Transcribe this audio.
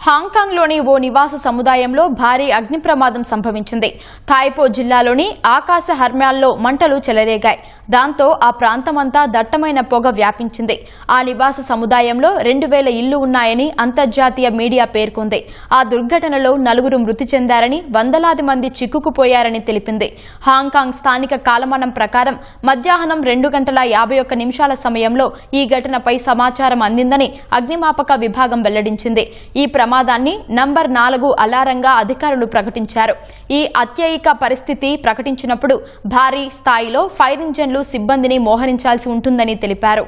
హాంకాంగ్లోని ఓ నివాస సముదాయంలో భారీ అగ్ని ప్రమాదం సంభవించింది. థాయిపో జిల్లాలోని ఆకాశ హర్మ్యాల్లో మంటలు చెలరేగాయి. దాంతో ఆ ప్రాంతమంతా దట్టమైన పొగ వ్యాపించింది. ఆ నివాస సముదాయంలో 2000 ఇళ్లు ఉన్నాయని అంతర్జాతీయ మీడియా పేర్కొంది. ఆ దుర్ఘటనలో 4 మృతి చెందారని, వందలాది మంది చిక్కుకుపోయారని తెలిపింది. హాంకాంగ్ స్థానిక కాలమానం ప్రకారం మధ్యాహ్నం 2:51 సమయంలో ఈ ఘటనపై సమాచారం అందిందని అగ్నిమాపక విభాగం వెల్లడించింది. ఈ ప్రమాదాన్ని నంబర్ 4 అలారంగా అధికారులు ప్రకటించారు. ఈ అత్యయిక పరిస్థితి ప్రకటించినప్పుడు భారీ స్థాయిలో ఫైర్ ఇంజన్లు సిబ్బందిని మోహరించాల్సి ఉంటుందని తెలిపారు.